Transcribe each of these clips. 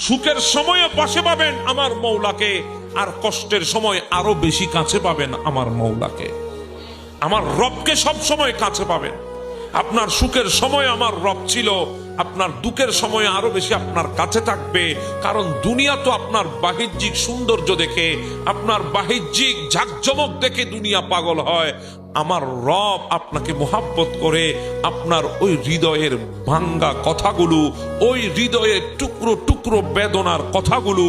সুখের সময়ে পাশে পাবেন আমার মৌলাকে, আর কষ্টের সময় আরো বেশি কাছে পাবেন আমার মৌলাকে। আমার রবকে সব সময় কাছে পাবেন। আপনার সুখের সময় আমার রব ছিল, আপনার দুঃখের সময় আরো বেশি আপনার কাছে থাকবে। কারণ দুনিয়া তো আপনার বাহ্যিক সৌন্দর্য দেখে, আপনার বাহ্যিক ঝাকঝমক দেখে দুনিয়া পাগল হয়। আমার রব আপনাকে মোহাব্বত করে আপনার ওই হৃদয়ের ভাঙ্গা কথাগুলো, ওই হৃদয়ের টুকরো টুকরো বেদনার কথাগুলো,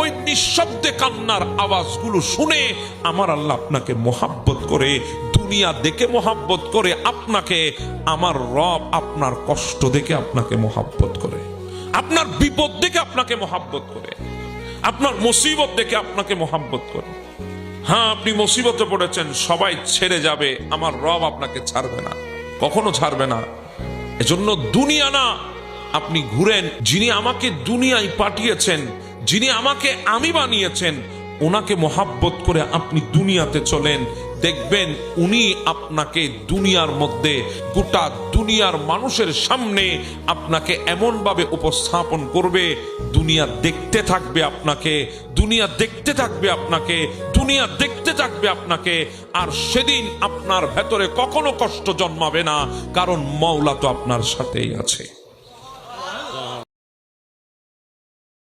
ওই নিঃশব্দে কান্নার আওয়াজগুলো শুনে আমার আল্লাহ আপনাকে মোহাব্বত করে, দুনিয়া দেখে মোহাব্বত করে আপনাকে। আমার রব আপনার কষ্ট দেখে আপনাকে মোহাব্বত করে, আপনার বিপদ দেখে আপনাকে মোহাব্বত করে, আপনার মুসিবত দেখে আপনাকে মোহাব্বত করে। হ্যাঁ, আপনি মুসিবতে পড়েছেন, সবাই ছেড়ে যাবে, আমার রব আপনাকে ছাড়বে না, কখনো ছাড়বে না। এজন্য দুনিয়া না, আপনি ঘুরেন, যিনি আমাকে দুনিয়ায় পাঠিয়েছেন, যিনি আমাকে আমি বানিয়েছেন, ওনাকে মোহাব্বত করে আপনি দুনিয়াতে চলেন। দেখবেন উনি আপনাকে দুনিয়ার মধ্যে, গোটা দুনিয়ার মানুষের সামনে আপনাকে এমন ভাবে উপস্থাপন করবে, দুনিয়া দেখতে থাকবে আপনাকে, দুনিয়া দেখতে থাকবে আপনাকে, দুনিয়া দেখতে থাকবে আপনাকে। আর সেদিন আপনার ভেতরে কখনো কষ্ট জন্মাবে না, কারণ মওলা তো আপনার সাথেই আছে।